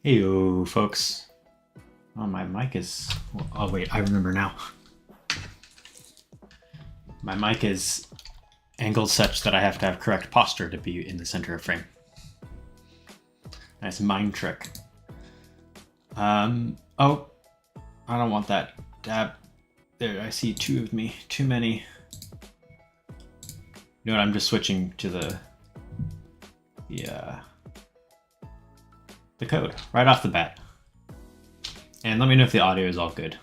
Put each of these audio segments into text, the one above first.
Heyo, folks. Oh, my mic is... Oh, wait, I remember now. My mic is angled such that I have to have correct posture to be in the center of frame. Nice mind trick. Oh, I don't want that dab. There, I see two of me. Too many. You know what, I'm just switching to the code right off the bat. And let me know if the audio is all good.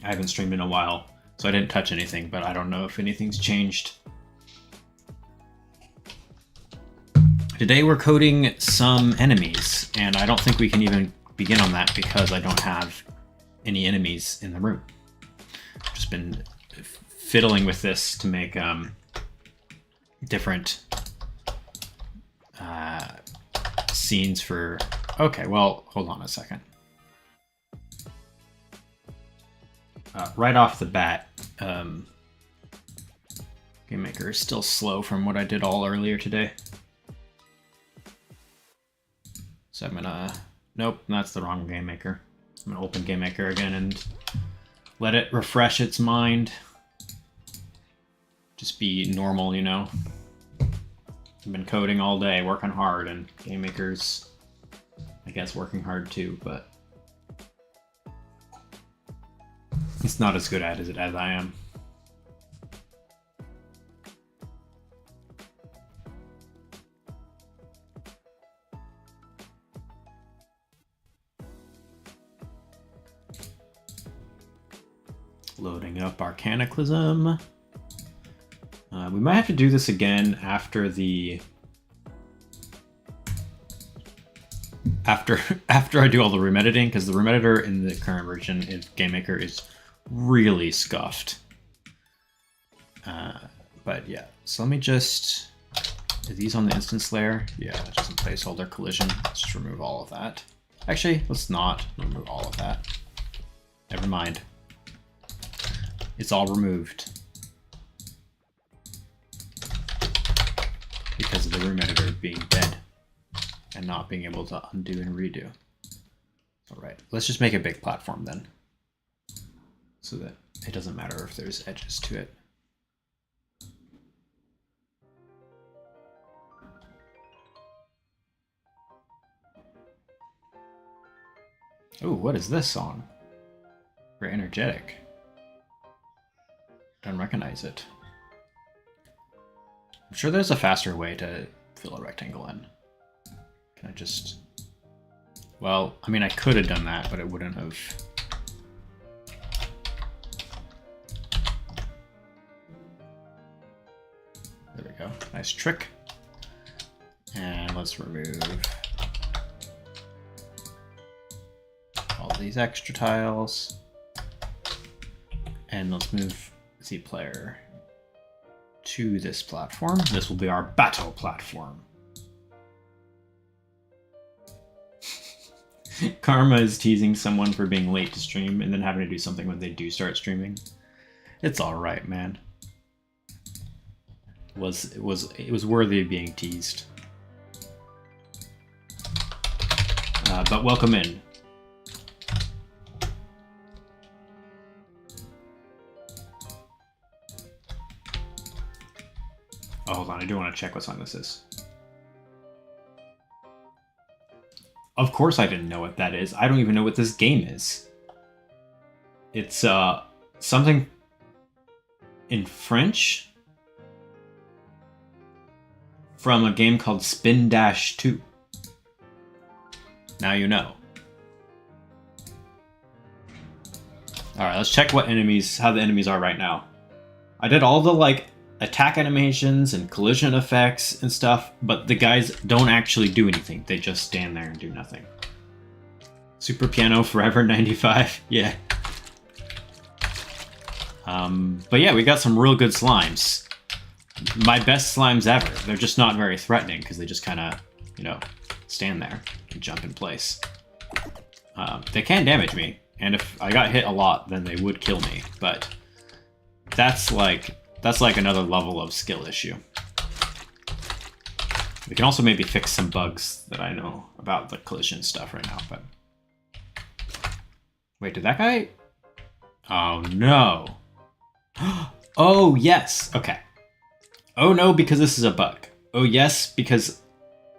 I haven't streamed in a while, so I didn't touch anything, but I don't know if anything's changed. Today we're coding some enemies, and I don't think we can even begin on that because I don't have any enemies in the room. I've just been fiddling with this to make different scenes for... Okay, well, hold on a second. Right off the bat, Game Maker is still slow from what I did all earlier today. So I'm gonna... Nope, that's the wrong Game Maker. I'm gonna open Game Maker again and let it refresh its mind. Just be normal, you know? I've been coding all day, working hard, and Game Maker's, I guess, working hard too, but it's not as good at it as I am. Loading up Arcanaclysm. We might have to do this again after the... After I do all the room editing, because the room editor in the current version of Game Maker is really scuffed. But yeah, so let me just... Are these on the instance layer? Yeah, just a placeholder collision. Let's just remove all of that. Actually, let's not remove all of that. Never mind. It's all removed. Because of the room editor being dead and not being able to undo and redo. All right, let's just make a big platform then, so that it doesn't matter if there's edges to it. Oh, what is this song? Very energetic. Don't recognize it. I'm sure there's a faster way to fill a rectangle in. Can I just... Well, I mean, I could have done that, but it wouldn't have... There we go. Nice trick. And let's remove all these extra tiles. And let's move Z player to this platform. This will be our battle platform. Karma is teasing someone for being late to stream and then having to do something when they do start streaming. It's all right, man. It was worthy of being teased. But welcome in. Oh, hold on, I do want to check what song this is. Of course I didn't know what that is. I don't even know what this game is. It's something in French from a game called Spin Dash 2. Now you know. Alright, let's check what enemies, how the enemies are right now. I did all the like attack animations and collision effects and stuff, but the guys don't actually do anything. They just stand there and do nothing. Super Piano Forever 95, yeah. But yeah, we got some real good slimes. My best slimes ever. They're just not very threatening because they just kind of, you know, stand there and jump in place. They can damage me, and if I got hit a lot, then they would kill me, but that's like another level of skill issue. We can also maybe fix some bugs that I know about the collision stuff right now, but... Wait, did that guy... Oh, no. Oh, yes. Okay. Oh, no, because this is a bug. Oh, yes, because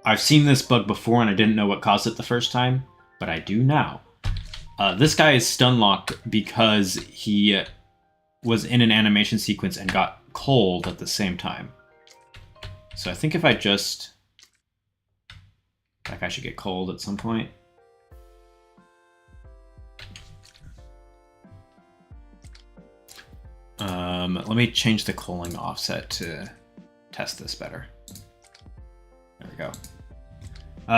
I've seen this bug before and I didn't know what caused it the first time, but I do now. This guy is stun locked because he was in an animation sequence and got cold at the same time. So I think if I just... That guy should get cold at some point. Let me change the culling offset to test this better. There we go.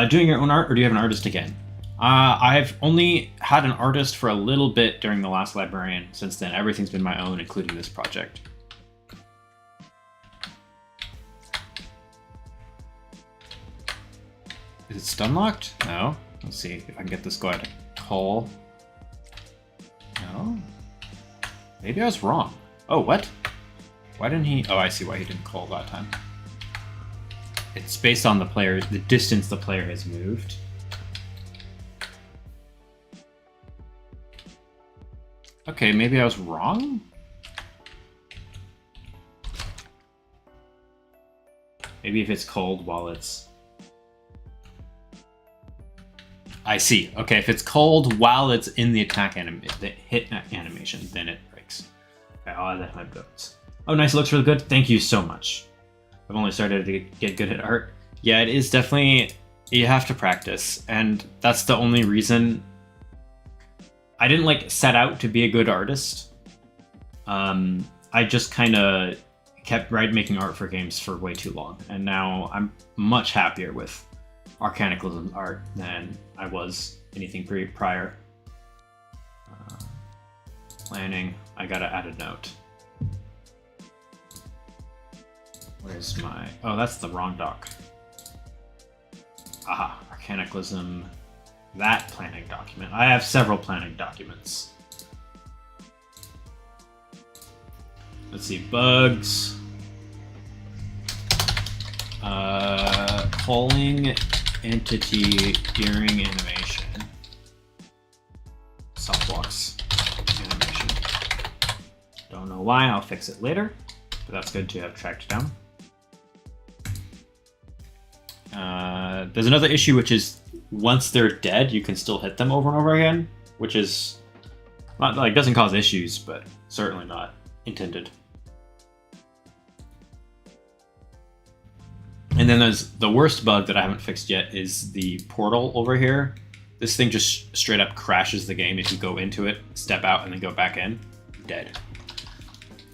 Doing your own art, or do you have an artist again? I've only had an artist for a little bit during the last librarian. Since then, everything's been my own, including this project. Is it stun locked? No. Let's see if I can get this guy to call. No. Maybe I was wrong. Oh, what? Why didn't he? Oh, I see why he didn't call that time. It's based on the distance the player has moved. Okay, maybe I was wrong? Maybe if it's cold while it's... I see. Okay, if it's cold while it's in the the hit animation, then it breaks. Okay, I'll add that to my notes. Oh, nice. It looks really good. Thank you so much. I've only started to get good at art. Yeah, it is definitely... You have to practice, and that's the only reason... I didn't, like, set out to be a good artist. I just kind of kept making art for games for way too long, and now I'm much happier with Arcanaclysm art than I was anything prior. Planning. I gotta add a note. Where's my... Oh, that's the wrong doc. Aha, Arcanaclysm. That planning document. I have several planning documents. Let's see, bugs. Calling entity during animation. Soft blocks animation. Don't know why, I'll fix it later, but that's good to have tracked down. There's another issue, which is once they're dead, you can still hit them over and over again, which is not like doesn't cause issues, but certainly not intended. And then there's the worst bug that I haven't fixed yet is the portal over here. This thing just straight up crashes the game if you go into it, step out, and then go back in. Dead.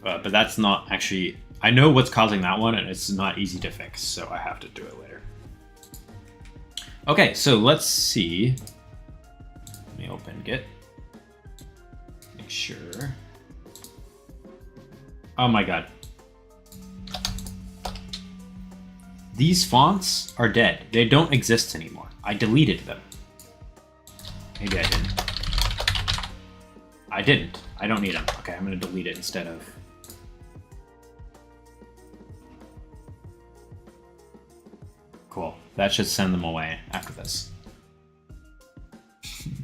But that's not actually... I know what's causing that one, and it's not easy to fix, so I have to do it later. Okay, so let's see. Let me open Git. Make sure. Oh my god. These fonts are dead. They don't exist anymore. I deleted them. Maybe I didn't. I didn't. I don't need them. Okay, I'm gonna delete it instead of... Cool. That should send them away after this.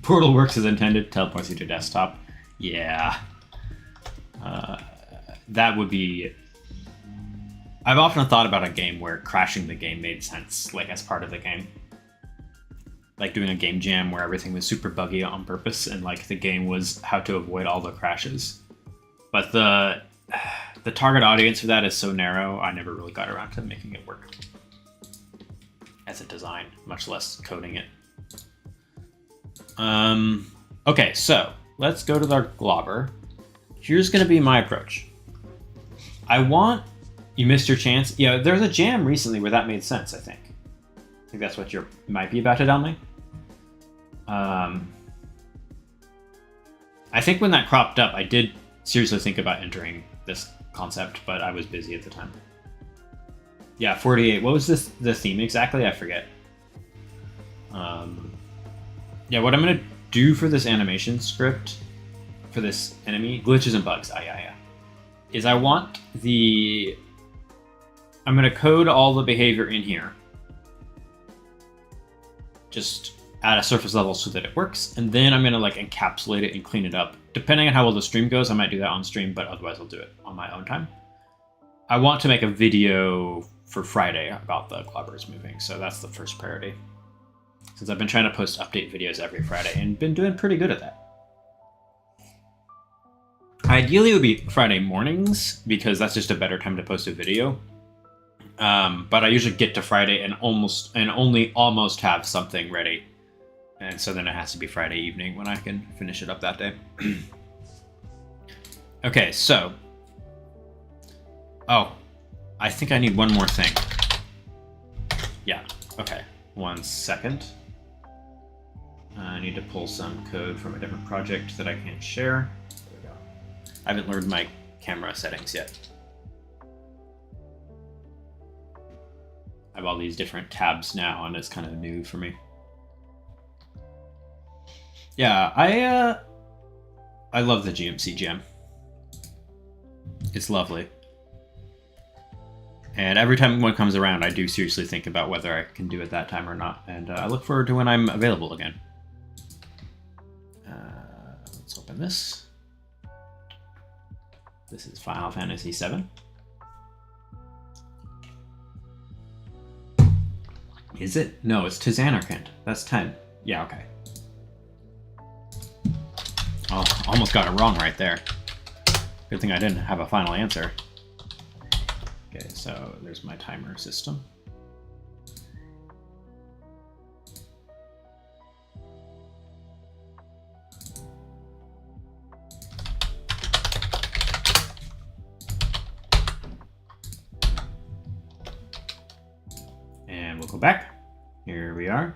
Portal works as intended. Teleports you to desktop. Yeah. That would be... I've often thought about a game where crashing the game made sense, like as part of the game. Like doing a game jam where everything was super buggy on purpose and like the game was how to avoid all the crashes. But the target audience for that is so narrow, I never really got around to making it work as a design, much less coding it. Okay, so let's go to the Globber. Here's going to be my approach. You missed your chance. Yeah, there was a jam recently where that made sense, I think. I think that's what you might be about to tell me. I think when that cropped up, I did seriously think about entering this concept, but I was busy at the time. Yeah, 48. What was the theme exactly? I forget. Yeah, what I'm going to do for this animation script, for this enemy, glitches and bugs, is I'm going to code all the behavior in here, just at a surface level so that it works. And then I'm going to like encapsulate it and clean it up. Depending on how well the stream goes, I might do that on stream, but otherwise I'll do it on my own time. I want to make a video for Friday about the Globbers moving, so that's the first priority. Since I've been trying to post update videos every Friday and been doing pretty good at that. Ideally, it would be Friday mornings, because that's just a better time to post a video. But I usually get to Friday and only almost have something ready. And so then it has to be Friday evening when I can finish it up that day. Okay, so. Oh, I think I need one more thing. Yeah, okay. 1 second. I need to pull some code from a different project that I can't share. There we go. I haven't learned my camera settings yet. I have all these different tabs now, and it's kind of new for me. Yeah, I love the GMC gem. It's lovely. And every time one comes around, I do seriously think about whether I can do it that time or not. And I look forward to when I'm available again. Let's open this. This is Final Fantasy VII. Is it? No, it's Tizanarkand. That's 10. Yeah, okay. Oh, almost got it wrong right there. Good thing I didn't have a final answer. Okay, so there's my timer system. And we'll go back. Here we are.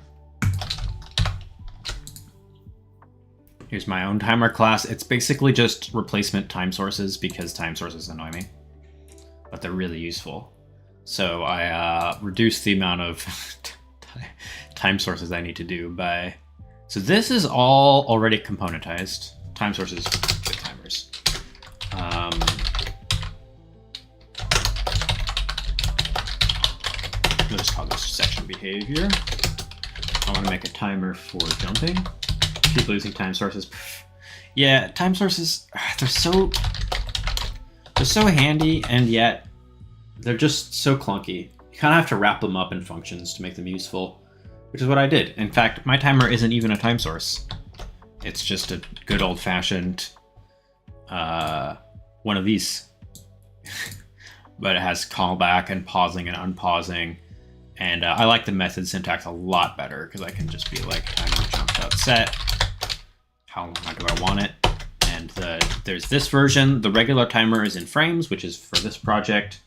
Here's my own timer class. It's basically just replacement time sources because time sources annoy me, but they're really useful. So I reduced the amount of time sources I need to do by... So this is all already componentized. Time sources with timers. We'll just call this section behavior. I want to make a timer for jumping. Keep losing time sources. Yeah, time sources, they're so handy, and yet they're just so clunky. You kind of have to wrap them up in functions to make them useful, which is what I did. In fact, my timer isn't even a time source. It's just a good old-fashioned one of these. But it has callback and pausing and unpausing. And I like the method syntax a lot better because I can just be like timer jump.set. How long do I want it? And there's this version. The regular timer is in frames, which is for this project.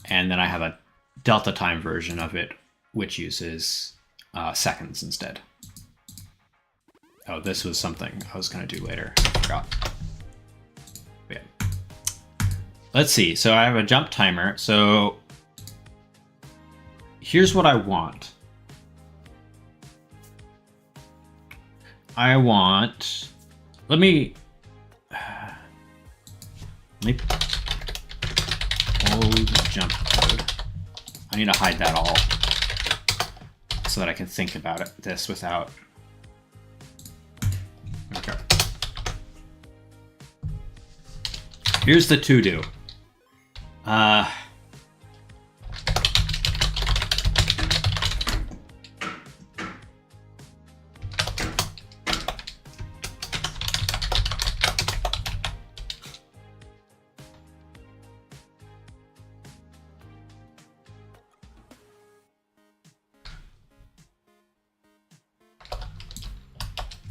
And then I have a delta time version of it, which uses seconds instead. Oh, this was something I was going to do later. I forgot. But yeah. Let's see. So I have a jump timer. So here's what I want. Let me old jump code. I need to hide that all so that I can think about this without. Okay. Here's the to-do.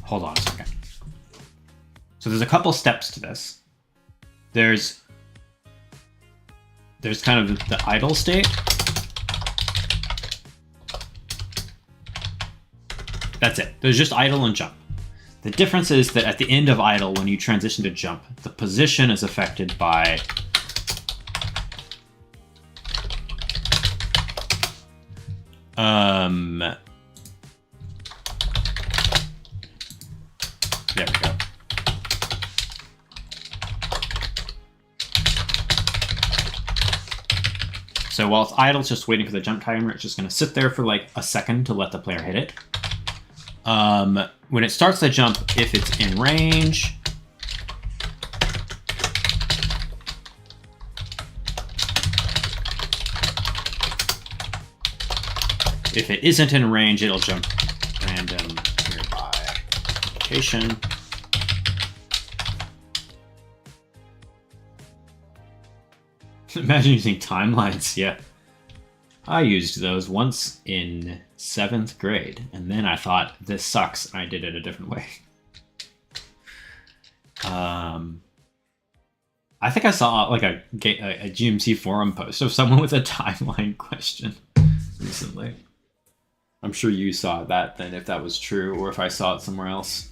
Hold on a second. So there's a couple steps to this. There's kind of the idle state. That's it. There's just idle and jump. The difference is that at the end of idle, when you transition to jump, the position is affected by there we go. So while it's idle, it's just waiting for the jump timer. It's just going to sit there for like a second to let the player hit it. When it starts the jump, if it's in range, if it isn't in range, it'll jump random nearby location. Imagine using timelines, yeah. I used those once in 7th grade, and then I thought, this sucks, and I did it a different way. I think I saw like a GMC forum post of someone with a timeline question recently. I'm sure you saw that then, if that was true, or if I saw it somewhere else.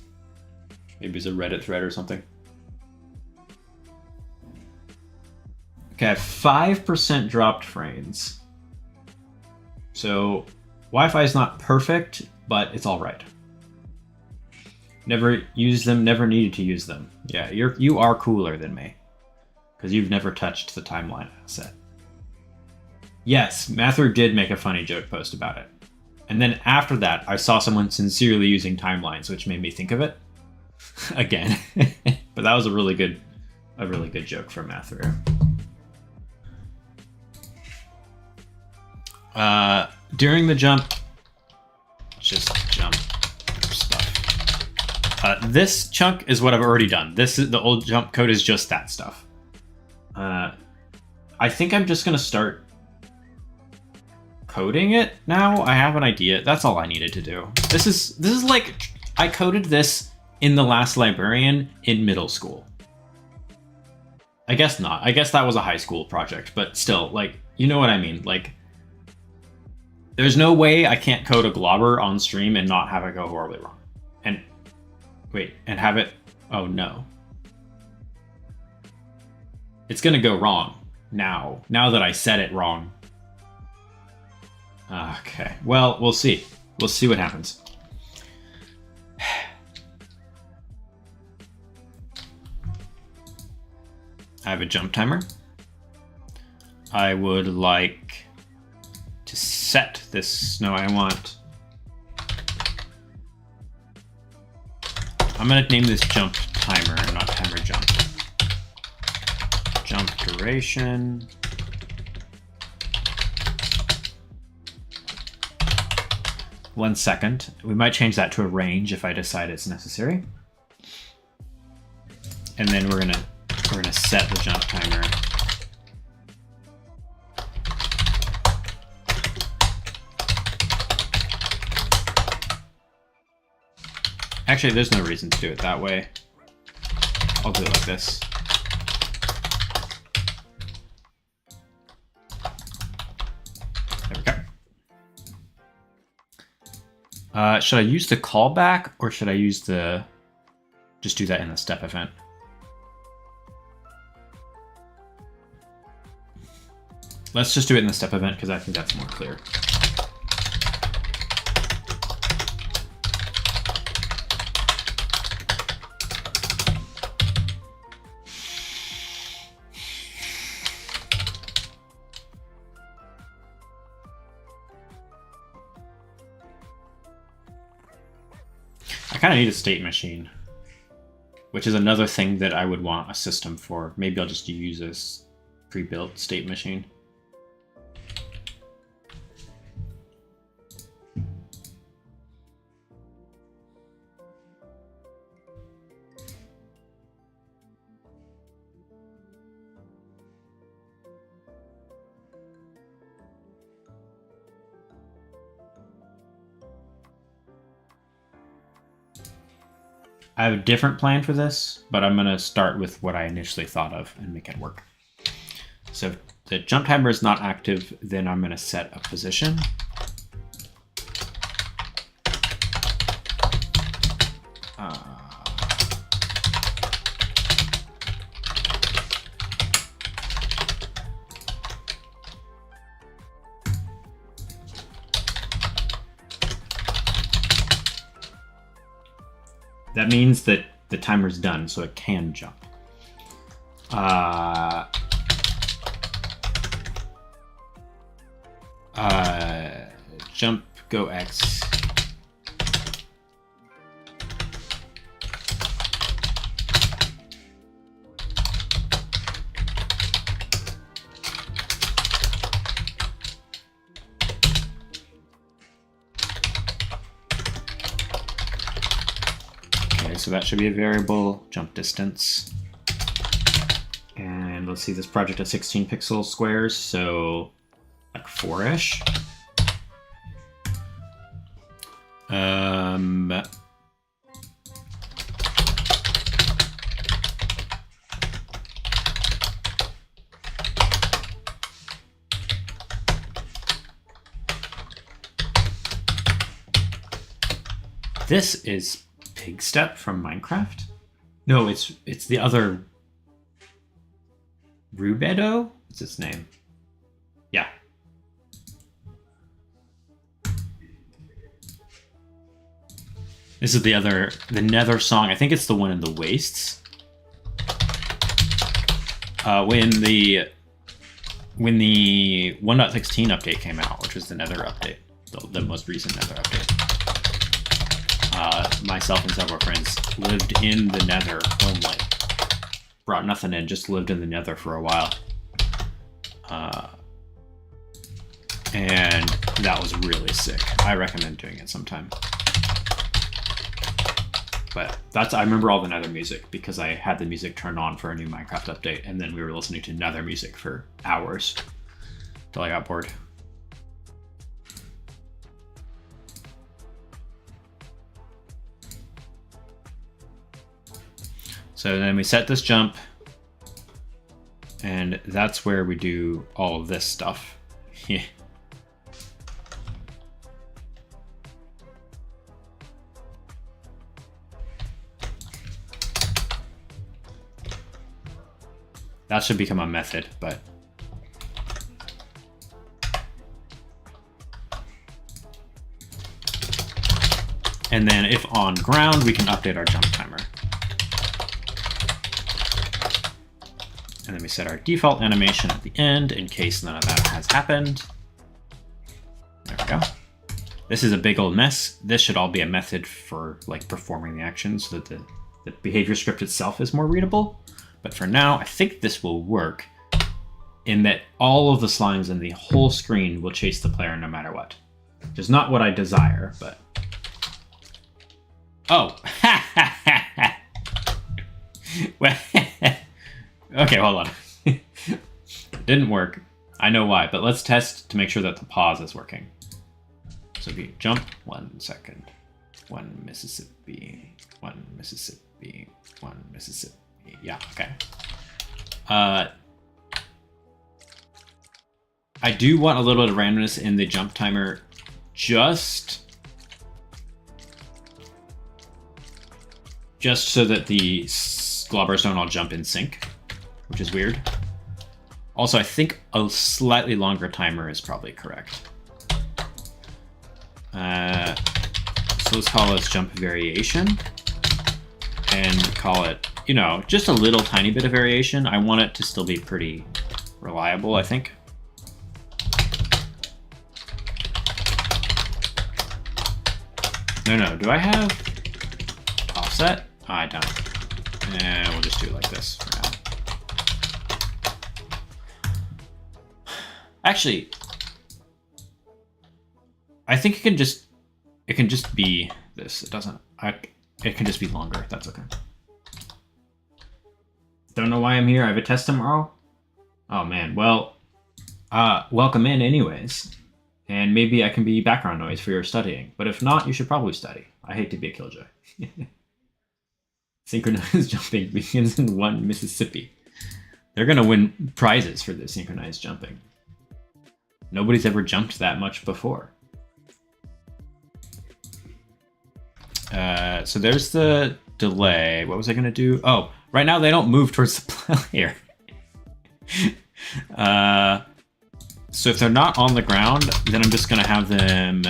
Maybe it's a Reddit thread or something. Okay, I have 5% dropped frames. So Wi-Fi is not perfect, but it's all right. Never used them, never needed to use them. Yeah, you are cooler than me, because you've never touched the timeline asset. Yes, Mather did make a funny joke post about it. And then after that, I saw someone sincerely using timelines, which made me think of it again. But that was a really good joke from Mather. During the jump, just jump stuff. This chunk is what I've already done. The old jump code is just that stuff. I think I'm just gonna start coding it now. I have an idea. That's all I needed to do. This is like, I coded this in The Last Librarian in middle school. I guess not. I guess that was a high school project, but still, like, you know what I mean? Like, there's no way I can't code a Globber on stream and not have it go horribly wrong. And wait, and have it, oh no. It's gonna go wrong now that I said it wrong. Okay, well, we'll see. We'll see what happens. I have a jump timer. I would like to set this. No, I want. I'm gonna name this jump timer, not timer jump. Jump duration. One second. We might change that to a range if I decide it's necessary. And then we're gonna set the jump timer. Actually, there's no reason to do it that way. I'll do it like this. There we go. Should I use the callback, or should I use the... just do that in the step event? Let's just do it in the step event, because I think that's more clear. I kind of need a state machine, which is another thing that I would want a system for. Maybe I'll just use this pre-built state machine. I have a different plan for this, but I'm going to start with what I initially thought of and make it work. So if the jump timer is not active, then I'm going to set a position. That means that the timer's done, so it can jump. Jump, go X. so that should be a variable. Jump distance. And let's see, this project has 16 pixel squares, so like 4-ish. This is Pig Step from Minecraft? No, it's the other Rubedo? What's its name? Yeah. This is the Nether song. I think it's the one in the Wastes. When the 1.16 update came out, which was the Nether update, the most recent Nether update. Myself and several friends lived in the Nether only. Brought nothing in, just lived in the Nether for a while. And that was really sick. I recommend doing it sometime. But I remember all the Nether music because I had the music turned on for a new Minecraft update, and then we were listening to Nether music for hours till I got bored. So then we set this jump, and that's where we do all of this stuff. Yeah. That should become a method, but and then if on ground, we can update our jump timer. And then we set our default animation at the end in case none of that has happened. There we go. This is a big old mess. This should all be a method for like performing the action so that the behavior script itself is more readable. But for now, I think this will work in that all of the slimes in the whole screen will chase the player no matter what. Which is not what I desire, but... Oh! Well, okay, hold on. Didn't work. I know why, but let's test to make sure that the pause is working. So if you jump 1 second, 1 Mississippi, 1 Mississippi, 1 Mississippi. Yeah, okay. I do want a little bit of randomness in the jump timer just so that the globbers don't all jump in sync, which is weird. Also, I think a slightly longer timer is probably correct. So let's call this jump variation and call it, you know, just a little tiny bit of variation. I want it to still be pretty reliable, I think. No, do I have offset? I don't. And we'll just do it like this for now. Actually, I think it can just be this. It doesn't. It can just be longer. That's okay. Don't know why I'm here. I have a test tomorrow. Oh man. Well, welcome in anyways. And maybe I can be background noise for your studying. But if not, you should probably study. I hate to be a killjoy. Synchronized jumping begins in 1 Mississippi. They're gonna win prizes for this synchronized jumping. Nobody's ever jumped that much before. So there's the delay. What was I gonna do? Oh, right now they don't move towards the player. So if they're not on the ground, then I'm just gonna have them...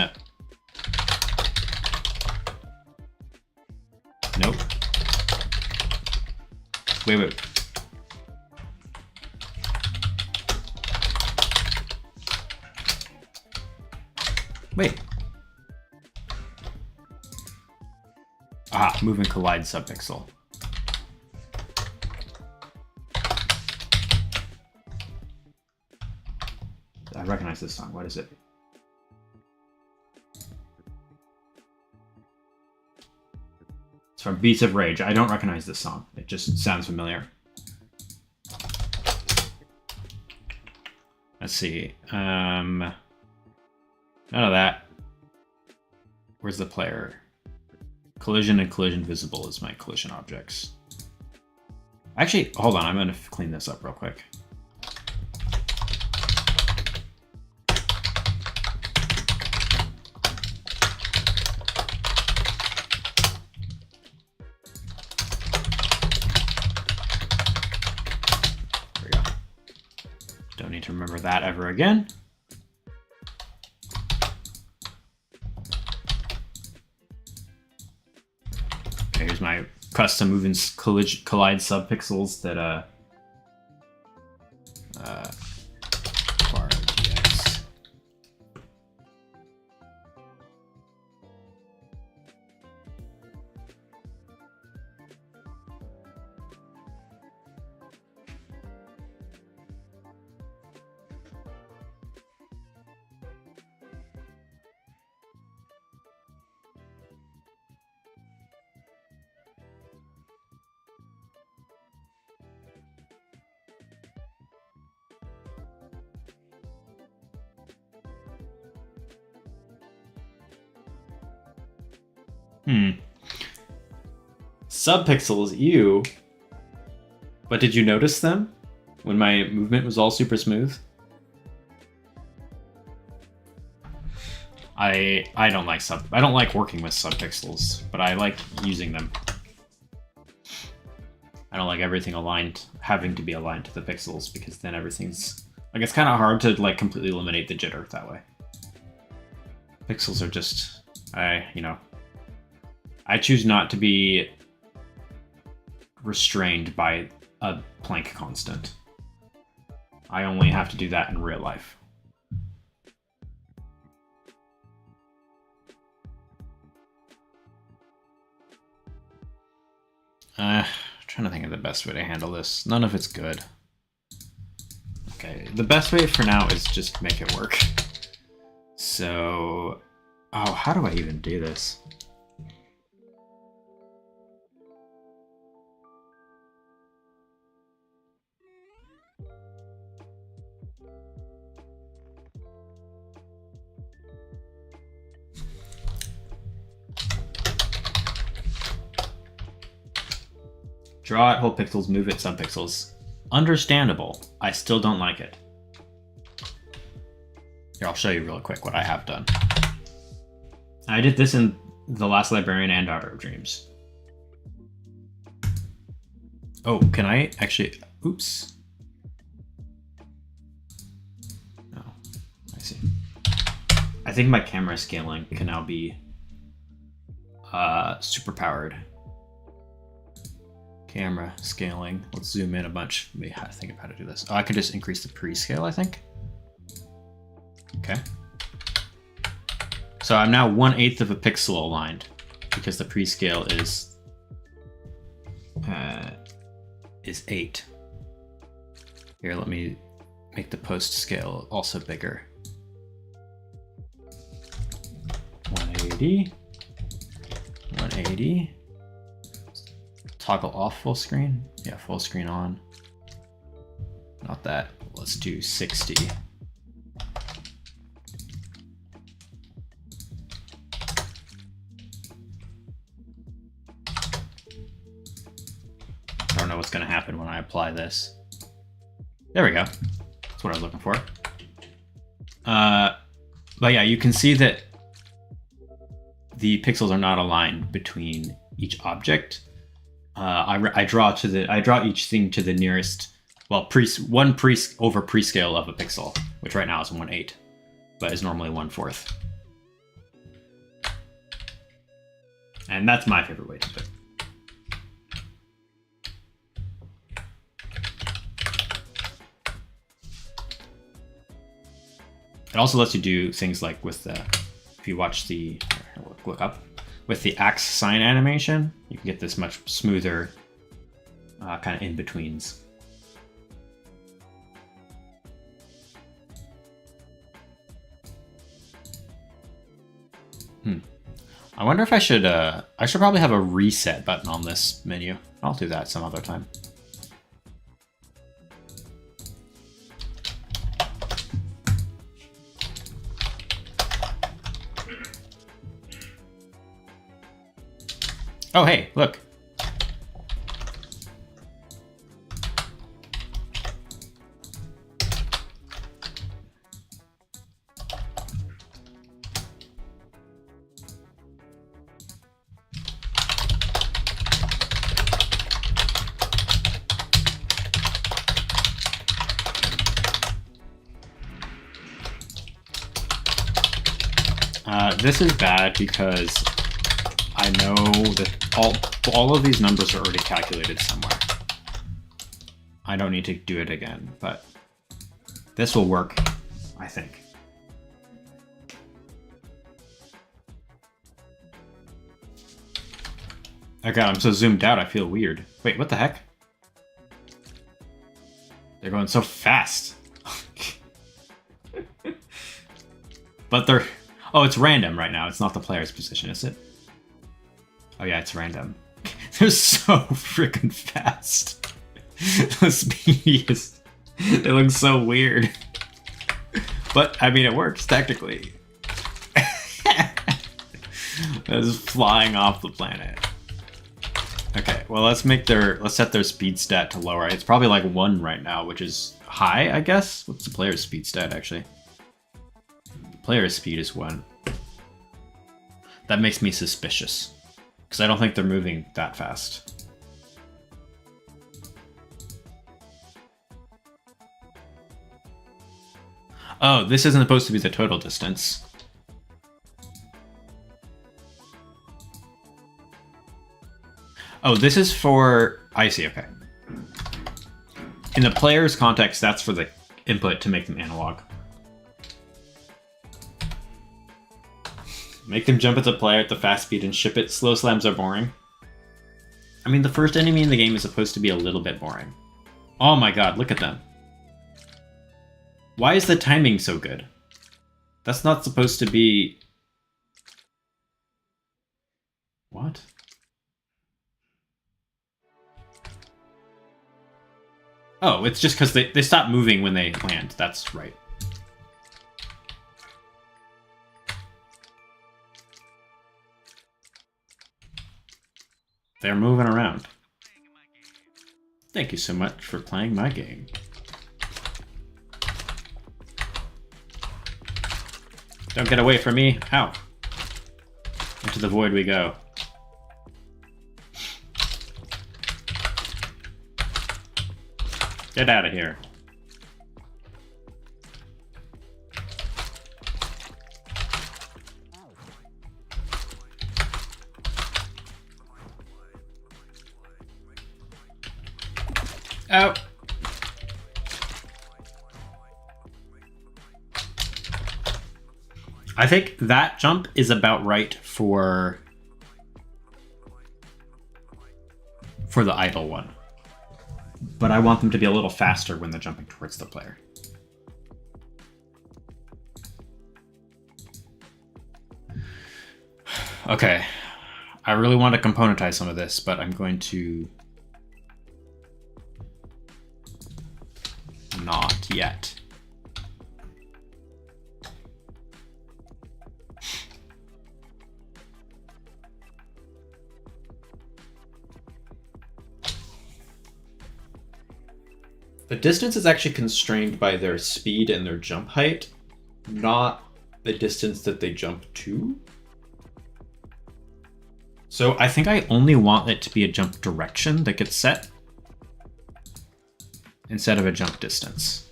Nope. Wait. Wait. Ah, move and collide subpixel. I recognize this song. What is it? It's from Beats of Rage. I don't recognize this song. It just sounds familiar. Let's see. None of that. Where's the player? Collision and collision visible is my collision objects. Actually, hold on. I'm going to clean this up real quick. There we go. Don't need to remember that ever again. Okay, here's my custom move and collide subpixels that bar GX. Subpixels, ew. But did you notice them when my movement was all super smooth? I don't like working with subpixels, but I like using them. I don't like everything having to be aligned to the pixels, because then everything's like, it's kind of hard to like completely eliminate the jitter that way. Pixels are just, I choose not to be restrained by a Planck constant. I only have to do that in real life. Trying to think of the best way to handle this. None of it's good. Okay, the best way for now is just make it work. So, oh, how do I even do this? Draw it, whole pixels, move it, subpixels. Understandable. I still don't like it. Here, I'll show you real quick what I have done. I did this in The Last Librarian and Daughter of Dreams. Oh, can I actually... Oops. No, I see. I think my camera scaling can now be super powered. Camera scaling. Let's zoom in a bunch. Let me think of how to do this. Oh, I could just increase the pre-scale, I think. Okay. So I'm now 1/8 of a pixel aligned because the pre-scale is 8. Here, let me make the post scale also bigger. 180. 180. Toggle off full screen. Yeah, full screen on. Not that. Let's do 60. I don't know what's going to happen when I apply this. There we go. That's what I was looking for. But yeah, you can see that the pixels are not aligned between each object. I draw each thing to the nearest, well, over prescale of a pixel, which right now is 1/8, but is normally 1/4. And that's my favorite way to do it. It also lets you do things like with the, if you watch the, look up, with the axe sign animation, you can get this much smoother kind of in-betweens. I wonder if I should probably have a reset button on this menu. I'll do that some other time. Oh, hey, look. This is bad because I know that all of these numbers are already calculated somewhere. I don't need to do it again, but this will work, I think. Oh god, I'm so zoomed out, I feel weird. Wait, what the heck? They're going so fast. But they're... Oh, it's random right now. It's not the player's position, is it? Oh yeah, it's random. They're so freaking fast. The speed is... They look so weird. But, I mean, it works, technically. They're just flying off the planet. Okay, well, let's set their speed stat to lower. It's probably like 1 right now, which is high, I guess? What's the player's speed stat, actually? Player's speed is 1. That makes me suspicious, because I don't think they're moving that fast. Oh, this isn't supposed to be the total distance. Oh, this is for... I see, okay. In the player's context, that's for the input to make them analog. Make them jump at the player at the fast speed and ship it. Slow slams are boring. I mean, the first enemy in the game is supposed to be a little bit boring. Oh my god, look at them. Why is the timing so good? That's not supposed to be... What? Oh, it's just because they stop moving when they land. That's right. They're moving around. Thank you so much for playing my game. Don't get away from me. Ow. Into the void we go. Get out of here. Oh. I think that jump is about right for the idle one. But I want them to be a little faster when they're jumping towards the player. Okay. I really want to componentize some of this, but I'm going to... not yet. The distance is actually constrained by their speed and their jump height, not the distance that they jump to. So I think I only want it to be a jump direction that gets set instead of a jump distance.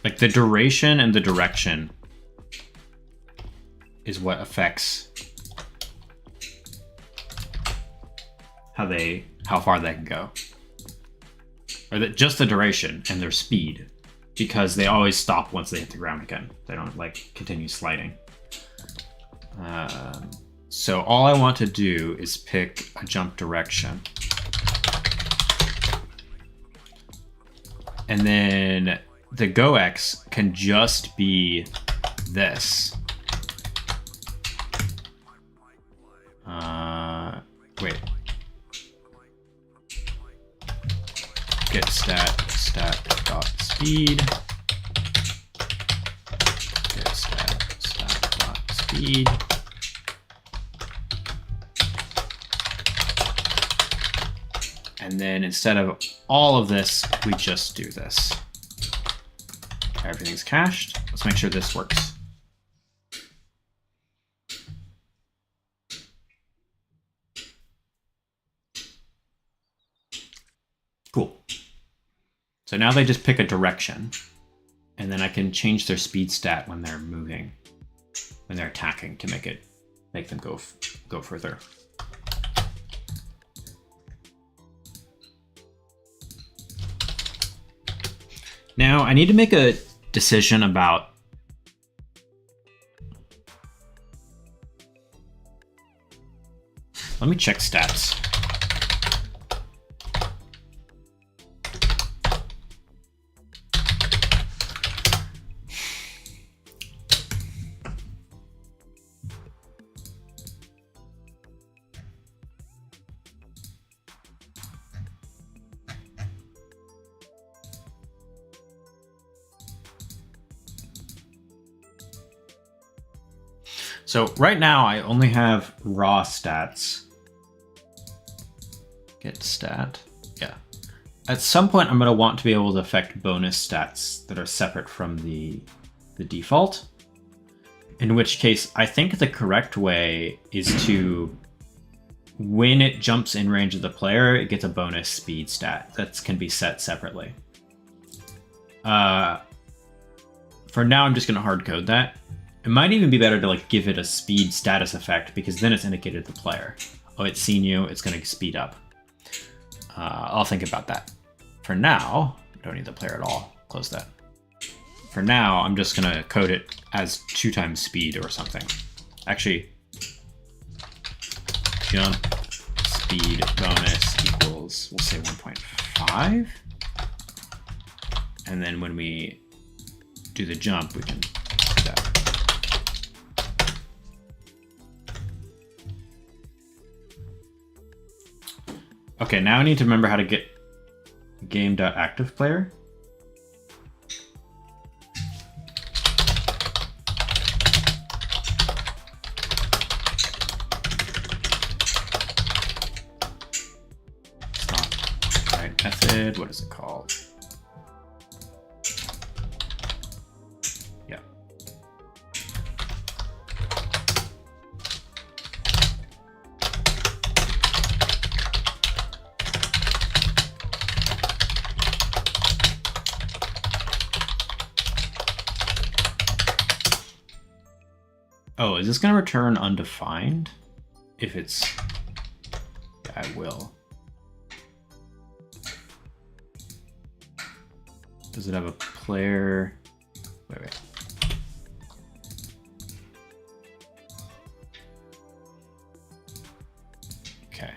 Like the duration and the direction is what affects how far they can go. Or just the duration and their speed, because they always stop once they hit the ground again. They don't like continue sliding. So all I want to do is pick a jump direction. And then the GoX can just be this. Wait. Get stat dot speed. Get stat dot speed. And then instead of all of this, we just do this. Everything's cached. Let's make sure this works. Cool. So now they just pick a direction, and then I can change their speed stat when they're moving, when they're attacking, to make them go further. Now I need to make a decision about let me check stats. So right now I only have raw stats. Get stat. Yeah. At some point I'm going to want to be able to affect bonus stats that are separate from the default. In which case I think the correct way is to, when it jumps in range of the player, it gets a bonus speed stat that can be set separately. For now I'm just going to hard code that. It might even be better to like give it a speed status effect, because then it's indicated to the player. Oh, it's seen you, it's going to speed up. I'll think about that. For now, I don't need the player at all. Close that. For now, I'm just going to code it as 2 times speed or something. Actually, jump speed bonus equals, we'll say 1.5. And then when we do the jump, we can do that. Okay, now I need to remember how to get game.activePlayer. It's not the right method. What is it called? Yeah. Oh, is this going to return undefined? If it's... Yeah, I will. Does it have a player? Wait. Okay.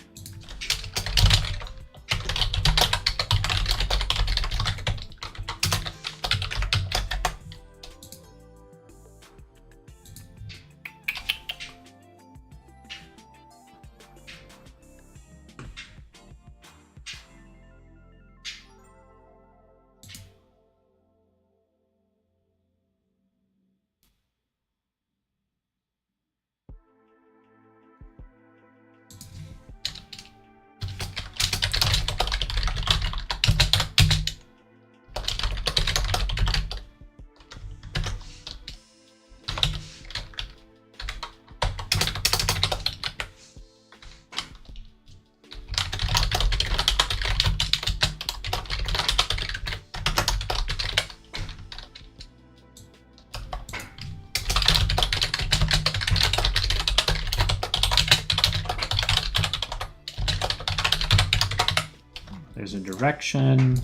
There's a direction.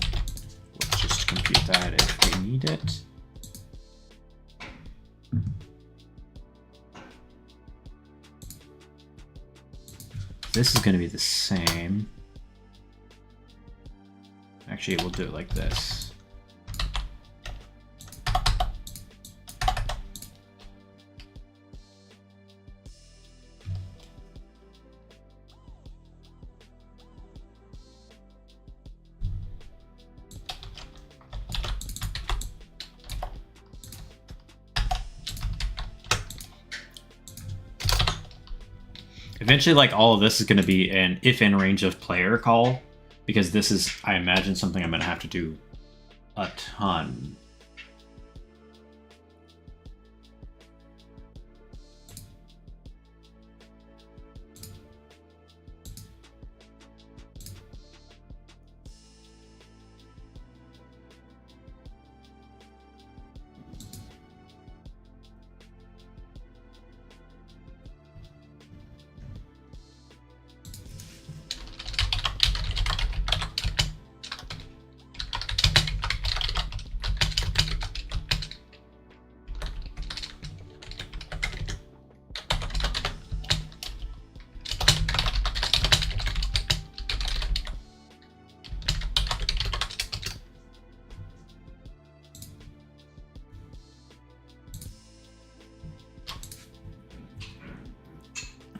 Let's just compute that if we need it. This is going to be the same. Actually, we'll do it like this. Eventually, like, all of this is going to be an if in range of player call, because this is, I imagine, something I'm going to have to do a ton.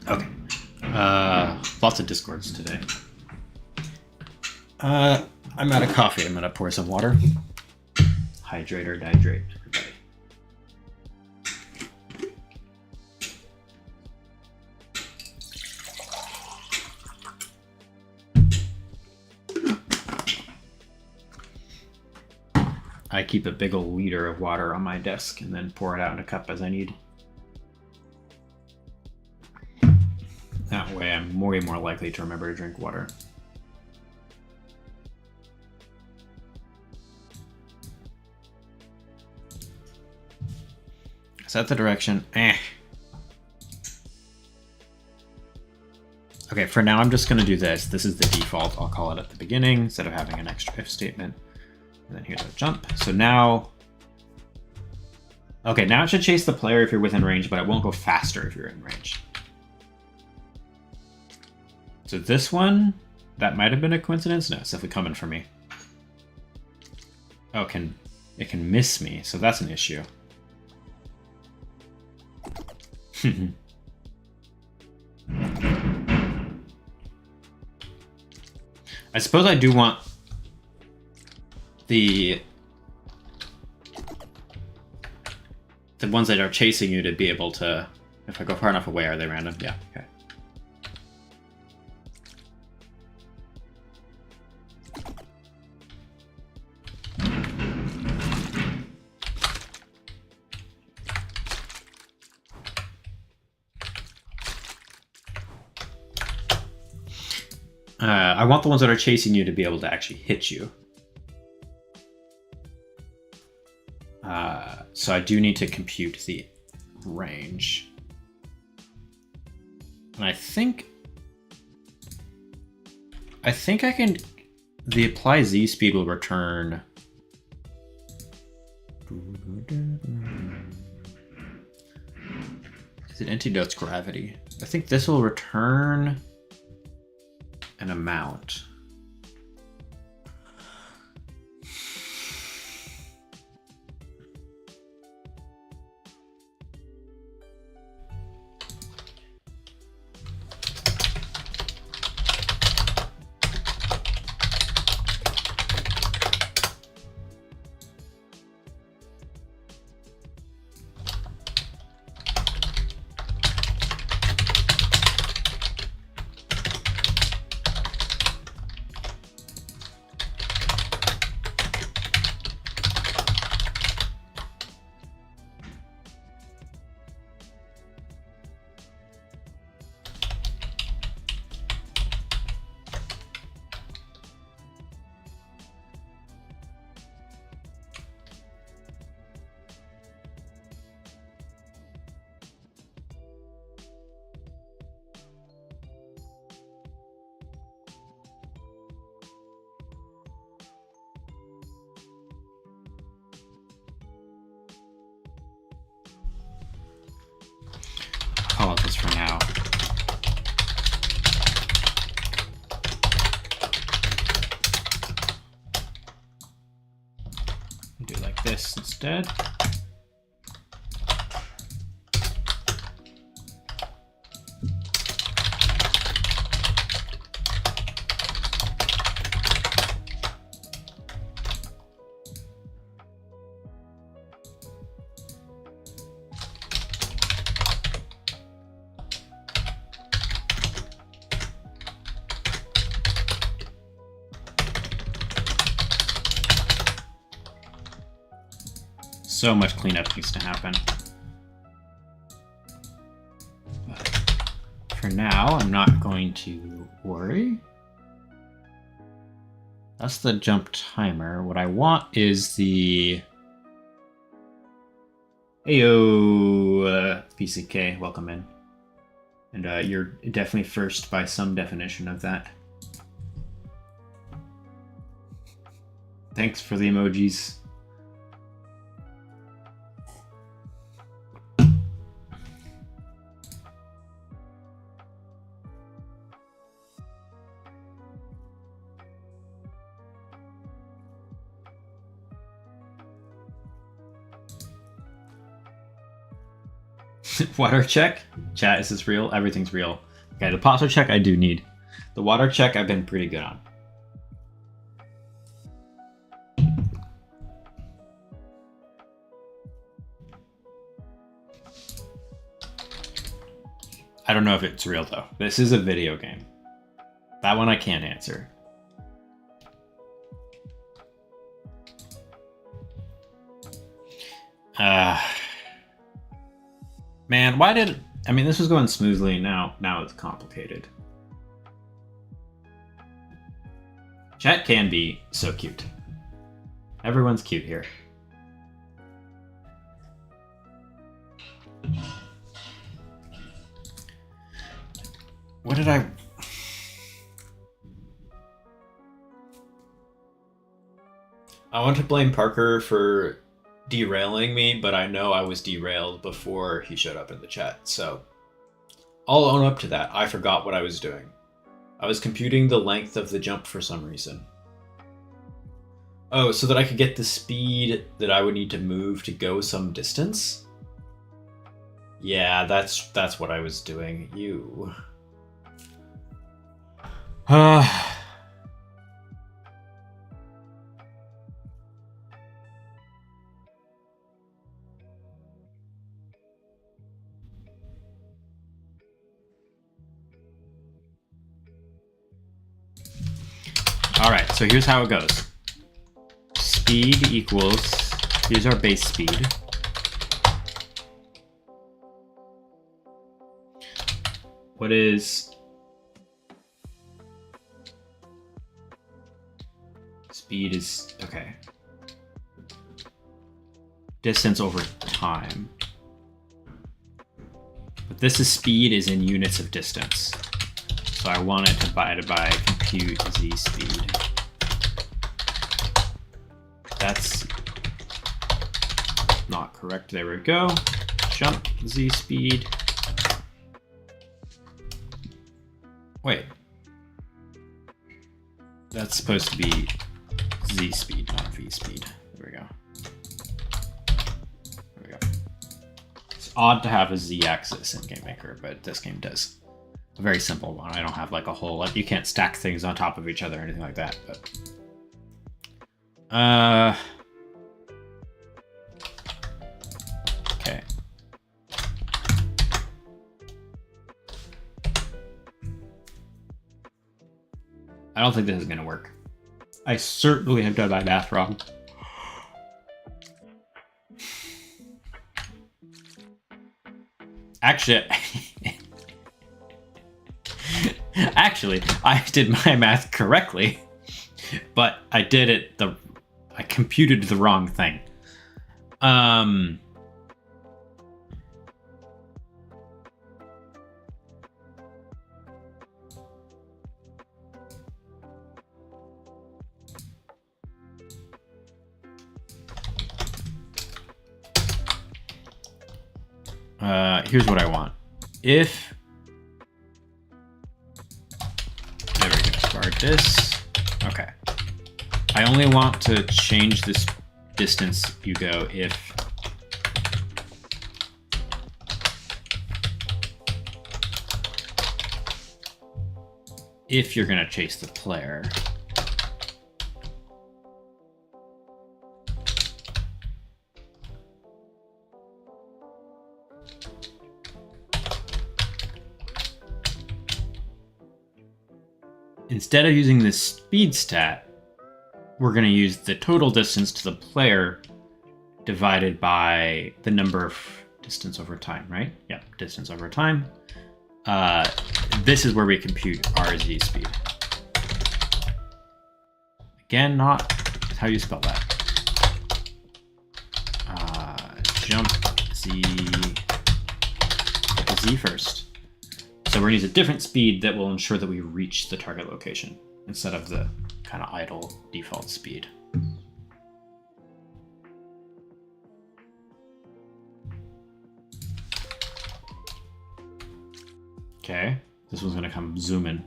Okay. Lots of discords today. I'm out of coffee. I'm gonna pour some water. Hydrate or dihydrate, everybody. I keep a big old liter of water on my desk and then pour it out in a cup as I need. That way I'm way more likely to remember to drink water. Set the direction. Okay, for now I'm just going to do this. This is the default. I'll call it at the beginning instead of having an extra if statement. And then here's a jump. So now... Okay, now it should chase the player if you're within range, but it won't go faster if you're in range. So this one, that might have been a coincidence. No, it's definitely coming for me. Oh, it can miss me, so that's an issue. I suppose I do want the ones that are chasing you to be able to, if I go far enough away, are they random? Yeah, okay. I want the ones that are chasing you to be able to actually hit you. So I do need to compute the range. And I think I can... The apply Z speed will return... Is it antidotes gravity? I think this will return an amount. Call it this for now. Do it like this instead. So much cleanup needs to happen. But for now, I'm not going to worry. That's the jump timer. What I want is the... Heyo, PCK, welcome in. And you're definitely first by some definition of that. Thanks for the emojis. Water check? Chat, is this real? Everything's real. Okay, the posture check I do need. The water check I've been pretty good on. I don't know if it's real though. This is a video game. That one I can't answer. Man, why did... I mean, this was going smoothly. Now it's complicated. Chat can be so cute. Everyone's cute here. What did I... I want to blame Parker for derailing me, but I know I was derailed before he showed up in the chat, so I'll own up to that. I forgot what I was doing. I was computing the length of the jump for some reason. Oh, so that I could get the speed that I would need to move to go some distance? Yeah, that's what I was doing. You... Alright, so here's how it goes. Speed equals... Here's our base speed. What is... Speed is... Okay. Distance over time. But this is speed is in units of distance. So I want it divided by compute z speed. That's not correct. There we go. Jump z speed. Wait. That's supposed to be z speed, not v speed. There we go. There we go. It's odd to have a z-axis in GameMaker, but this game does. A very simple one. I don't have like a whole, like, you can't stack things on top of each other or anything like that, but okay. I don't think this is gonna work. I certainly have done my math wrong. Actually, I did my math correctly, but I did it I computed the wrong thing. Here's what I want. If there we go, start this. Okay. I only want to change this distance you go if you're gonna chase the player. Instead of using this speed stat, we're going to use the total distance to the player divided by the number of distance over time, right? Yep, distance over time. This is where we compute our z speed. Again, not how you spell that. Jump z first. So we're going to use a different speed that will ensure that we reach the target location instead of the kind of idle default speed. Okay, this one's going to come zoom in.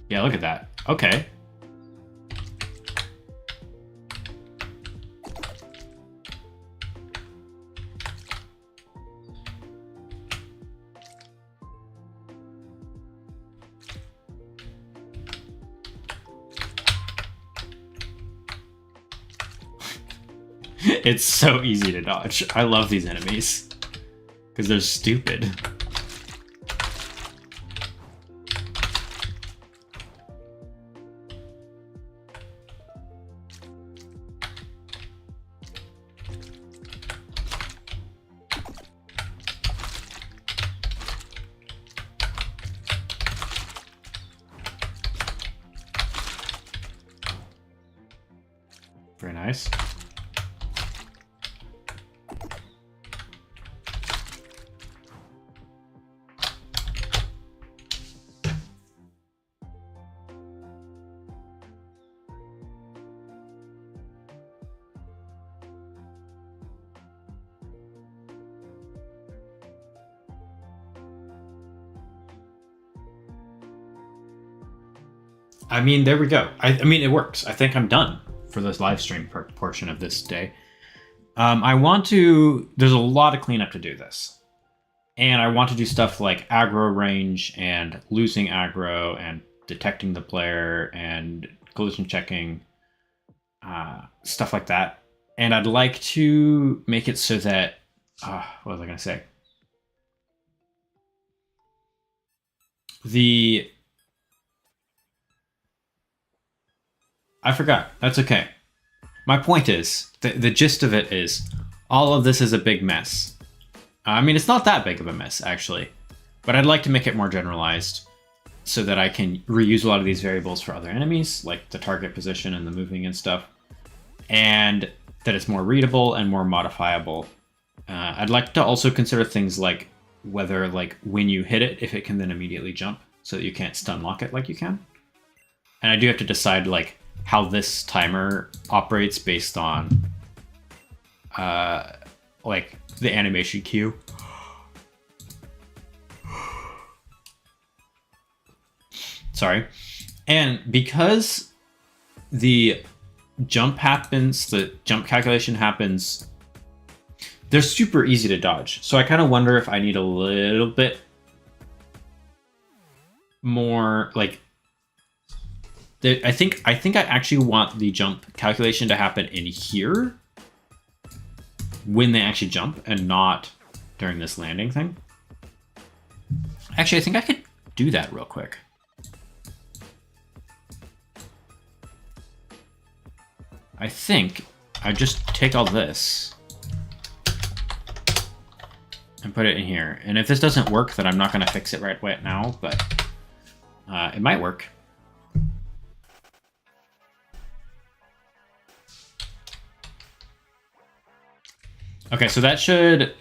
Yeah, look at that. Okay. It's so easy to dodge. I love these enemies because they're stupid. Very nice. I mean, there we go. I mean, it works. I think I'm done for this live stream portion of this day. There's a lot of cleanup to do this. And I want to do stuff like aggro range and losing aggro and detecting the player and collision checking, stuff like that. And I'd like to make it so that, what was I going to say? I forgot. That's okay. My point is, the gist of it is, all of this is a big mess. I mean, it's not that big of a mess, actually. But I'd like to make it more generalized so that I can reuse a lot of these variables for other enemies, like the target position and the moving and stuff. And that it's more readable and more modifiable. I'd like to also consider things like whether, like, when you hit it, if it can then immediately jump, so that you can't stun lock it like you can. And I do have to decide, like, how this timer operates based on like the animation queue. Sorry. And because the jump calculation happens, they're super easy to dodge. So I kind of wonder if I need a little bit more, like, I think I actually want the jump calculation to happen in here when they actually jump and not during this landing thing. Actually, I think I could do that real quick. I think I just take all this and put it in here. And if this doesn't work, then I'm not going to fix it right now, but it might work. Okay, so that should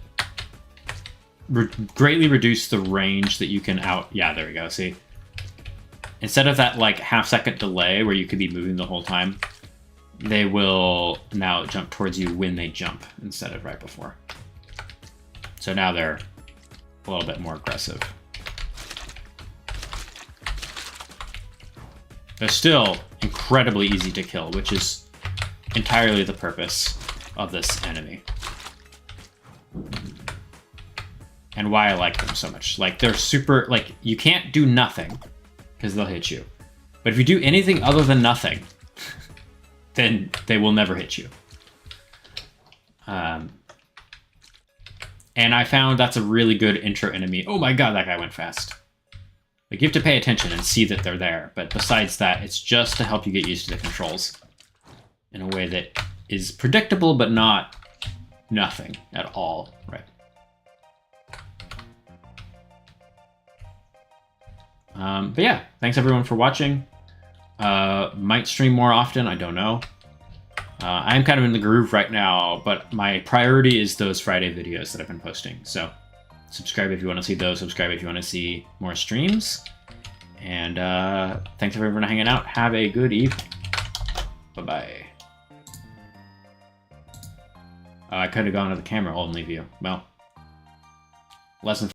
greatly reduce the range that you can Yeah, there we go, see? Instead of that, like, half-second delay where you could be moving the whole time, they will now jump towards you when they jump instead of right before. So now they're a little bit more aggressive. They're still incredibly easy to kill, which is entirely the purpose of this enemy. And why I like them so much. Like, they're super, like, you can't do nothing because they'll hit you. But if you do anything other than nothing, then they will never hit you. And I found that's a really good intro enemy. Oh my god, that guy went fast. Like, you have to pay attention and see that they're there. But besides that, it's just to help you get used to the controls in a way that is predictable but not nothing at all, right? But yeah, thanks everyone for watching. Might stream more often, I don't know. I'm kind of in the groove right now, but my priority is those Friday videos that I've been posting. So subscribe if you want to see those, subscribe if you want to see more streams. And thanks everyone for hanging out. Have a good evening. Bye-bye. I could have gone to the camera only view. Well, lesson